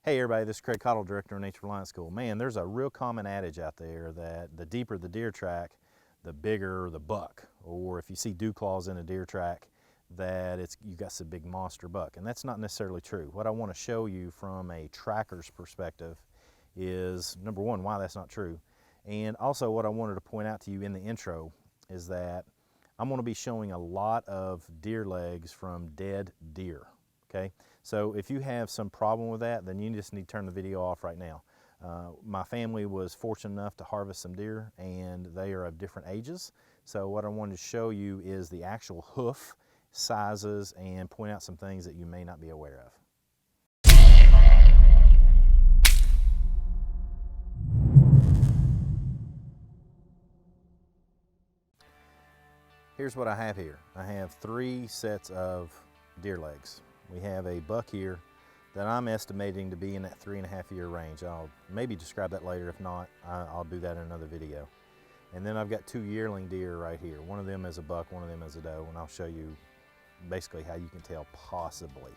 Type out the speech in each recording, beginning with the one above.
Hey everybody, this is Craig Cottle, Director of Nature Reliance School. Man, there's a real common adage out there that the deeper the deer track, the bigger the buck. Or if you see dew claws in a deer track, that you got some big monster buck. And that's not necessarily true. What I want to show you from a tracker's perspective is, number one, why that's not true. And also what I wanted to point out to you in the intro is that I'm going to be showing a lot of deer legs from dead deer. Okay, so if you have some problem with that, then you just need to turn the video off right now. My family was fortunate enough to harvest some deer, and they are of different ages. So what I wanted to show you is the actual hoof sizes and point out some things that you may not be aware of. Here's what I have here. I have 3 sets of deer legs. We have a buck here that I'm estimating to be in that 3.5-year range. I'll maybe describe that later. If not, I'll do that in another video. And then I've got 2 yearling deer right here. One of them is a buck, one of them is a doe, and I'll show you basically how you can tell possibly.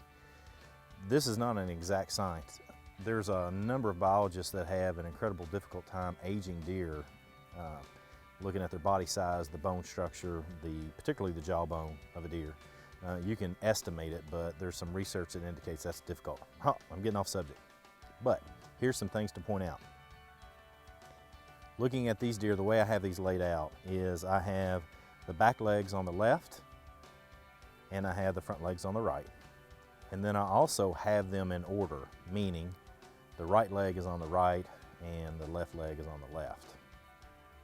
This is not an exact science. There's a number of biologists that have an incredible difficult time aging deer, looking at their body size, the bone structure, particularly the jawbone of a deer. You can estimate it, but there's some research that indicates that's difficult. I'm getting off subject. But here's some things to point out. Looking at these deer, the way I have these laid out is I have the back legs on the left and I have the front legs on the right. And then I also have them in order, meaning the right leg is on the right and the left leg is on the left.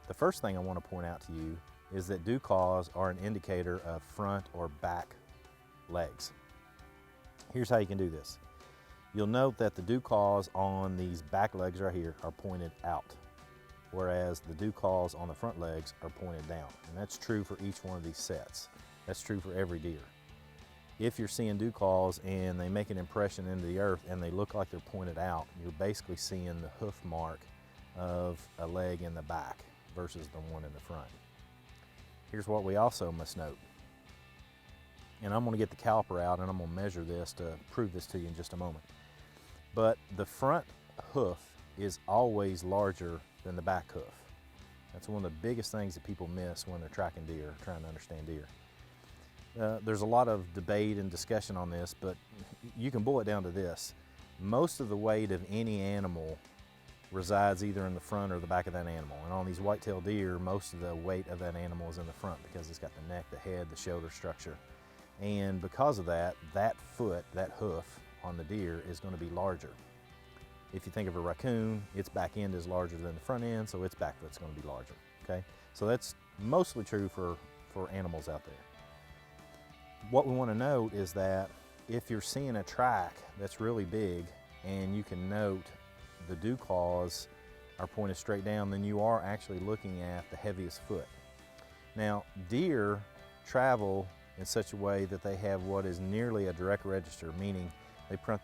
The first thing I want to point out to you is that dew claws are an indicator of front or back legs. Here's how you can do this. You'll note that the dew claws on these back legs right here are pointed out, whereas the dew claws on the front legs are pointed down. And that's true for each one of these sets. That's true for every deer. If you're seeing dew claws and they make an impression into the earth and they look like they're pointed out, you're basically seeing the hoof mark of a leg in the back versus the one in the front. Here's what we also must note. And I'm going to get the caliper out and I'm going to measure this to prove this to you in just a moment. But the front hoof is always larger than the back hoof. That's one of the biggest things that people miss when they're tracking deer, trying to understand deer. There's a lot of debate and discussion on this, but you can boil it down to this. Most of the weight of any animal resides either in the front or the back of that animal. And on these white-tailed deer, most of the weight of that animal is in the front because it's got the neck, the head, the shoulder structure. And because of that, that foot, that hoof on the deer is going to be larger. If you think of a raccoon, its back end is larger than the front end, so its back foot's going to be larger, okay? So that's mostly true for animals out there. What we want to note is that if you're seeing a track that's really big and you can note the dew claws are pointed straight down, then you are actually looking at the heaviest foot. Now, deer travel in such a way that they have what is nearly a direct register, meaning they put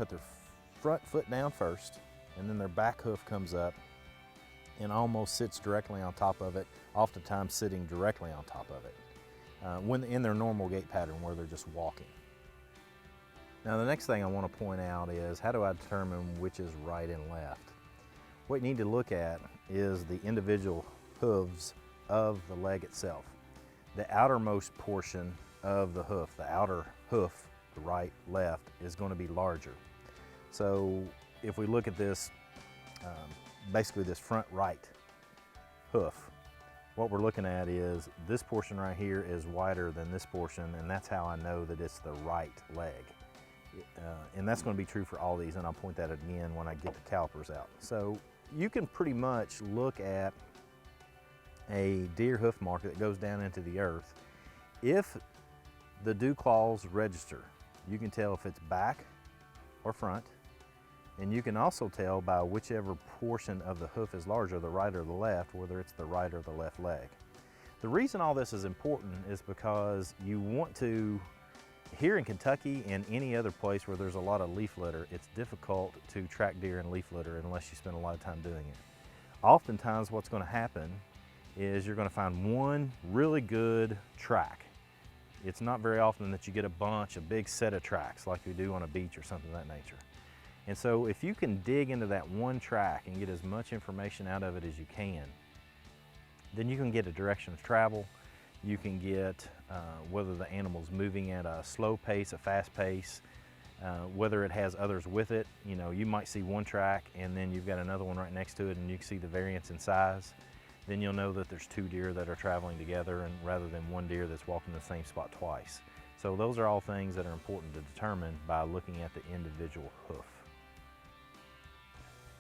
their front foot down first, and then their back hoof comes up and almost sits directly on top of it, oftentimes sitting directly on top of it, when in their normal gait pattern where they're just walking. Now the next thing I want to point out is, how do I determine which is right and left? What you need to look at is the individual hooves of the leg itself. The outermost portion of the hoof, the outer hoof, the right, left, is going to be larger. So if we look at this, basically this front right hoof, what we're looking at is this portion right here is wider than this portion, and that's how I know that it's the right leg. And that's going to be true for all these, and I'll point that again when I get the calipers out. So you can pretty much look at a deer hoof mark that goes down into the earth. If the dew claws register, you can tell if it's back or front, and you can also tell by whichever portion of the hoof is larger, the right or the left, whether it's the right or the left leg. The reason all this is important is because you want to, here in Kentucky and any other place where there's a lot of leaf litter, it's difficult to track deer in leaf litter unless you spend a lot of time doing it. Oftentimes what's going to happen is you're going to find one really good track. It's not very often that you get a big set of tracks like we do on a beach or something of that nature. And so if you can dig into that one track and get as much information out of it as you can, then you can get a direction of travel. You can get whether the animal's moving at a slow pace, a fast pace, whether it has others with it. You know, you might see one track and then you've got another one right next to it and you can see the variance in size. Then you'll know that there's two deer that are traveling together, and rather than one deer that's walking the same spot twice. So those are all things that are important to determine by looking at the individual hoof.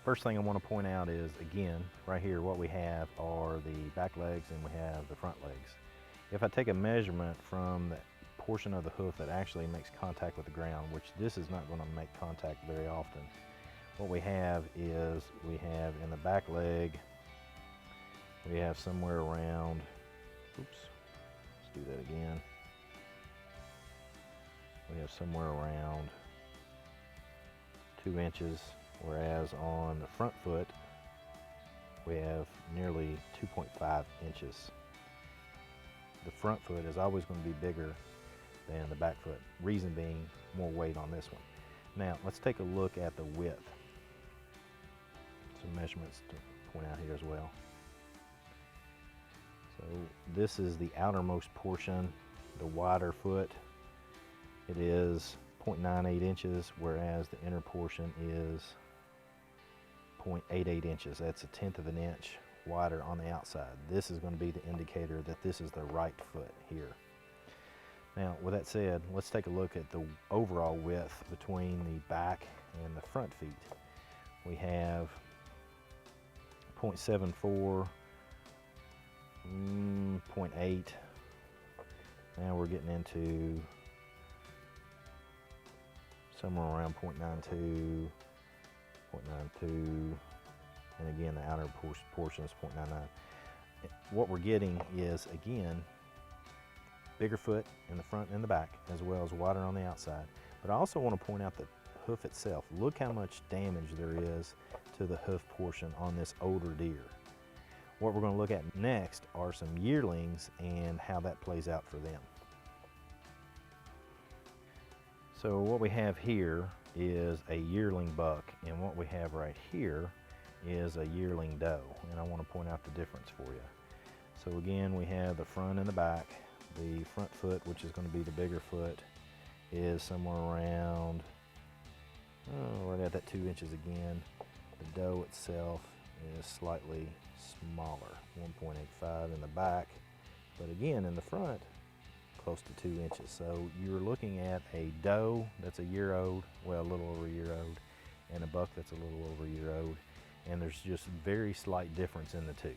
First thing I want to point out is, again, right here what we have are the back legs and we have the front legs. If I take a measurement from the portion of the hoof that actually makes contact with the ground, which this is not going to make contact very often, what we have is we have in the back leg, we have somewhere around, oops, let's do that again. We have somewhere around 2 inches, whereas on the front foot, we have nearly 2.5 inches. The front foot is always going to be bigger than the back foot, reason being more weight on this one. Now, let's take a look at the width. Some measurements to point out here as well. So this is the outermost portion, the wider foot. It is 0.98 inches, whereas the inner portion is 0.88 inches. That's 1/10 of an inch wider on the outside. This is going to be the indicator that this is the right foot here. Now, with that said, let's take a look at the overall width between the back and the front feet. We have 0.74, 0.8. Now we're getting into somewhere around 0.92, 0.92, and again the outer portion is 0.99. What we're getting is, again, bigger foot in the front and the back, as well as wider on the outside. But I also want to point out the hoof itself. Look how much damage there is to the hoof portion on this older deer. What we're going to look at next are some yearlings and how that plays out for them. So what we have here is a yearling buck, and what we have right here is a yearling doe, and I want to point out the difference for you. So again, we have the front and the back. The front foot, which is going to be the bigger foot, is somewhere around, right at that 2 inches again. The doe itself is slightly smaller, 1.85 in the back, but again in the front, close to 2 inches. So you're looking at a doe that's a year old, well, a little over a year old, and a buck that's a little over a year old, and there's just very slight difference in the two.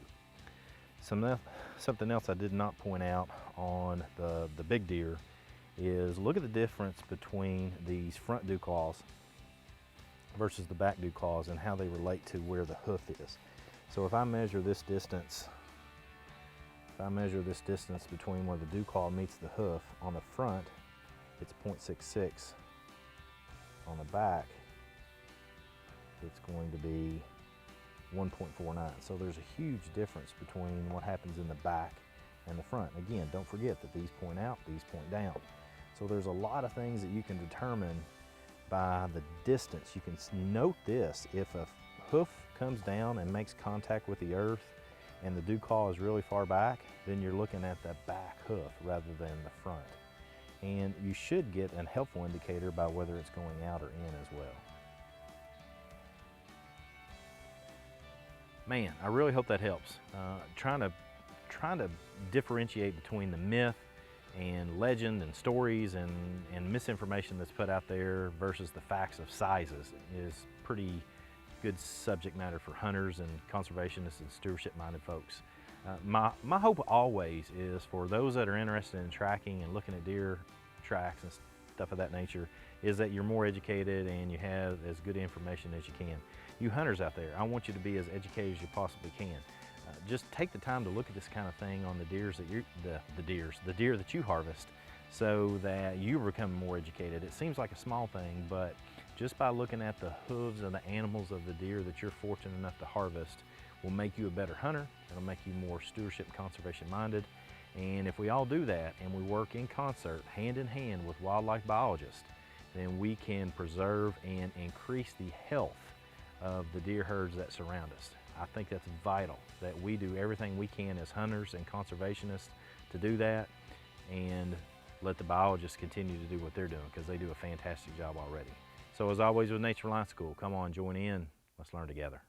Something else I did not point out on the big deer is look at the difference between these front dew claws versus the back dew claws and how they relate to where the hoof is. So if I measure this distance, between where the dew claw meets the hoof, on the front it's 0.66, on the back it's going to be 1.49. So there's a huge difference between what happens in the back and the front. Again, don't forget that these point out, these point down. So there's a lot of things that you can determine by the distance. You can note this: if a hoof comes down and makes contact with the earth and the dew claw is really far back, then you're looking at the back hoof rather than the front. And you should get a helpful indicator by whether it's going out or in as well. Man, I really hope that helps. Trying to differentiate between the myth and legend and stories and misinformation that's put out there versus the facts of sizes is pretty good subject matter for hunters and conservationists and stewardship-minded folks. My hope always is for those that are interested in tracking and looking at deer tracks and stuff of that nature, is that you're more educated and you have as good information as you can. You hunters out there, I want you to be as educated as you possibly can. Just take the time to look at this kind of thing on the deer that you harvest, so that you become more educated. It seems like a small thing, but just by looking at the hooves of the animals of the deer that you're fortunate enough to harvest will make you a better hunter. It'll make you more stewardship and conservation minded. And if we all do that and we work in concert, hand in hand with wildlife biologists, then we can preserve and increase the health of the deer herds that surround us. I think that's vital, that we do everything we can as hunters and conservationists to do that, and let the biologists continue to do what they're doing, because they do a fantastic job already. So as always with Nature Line School, come on, join in, let's learn together.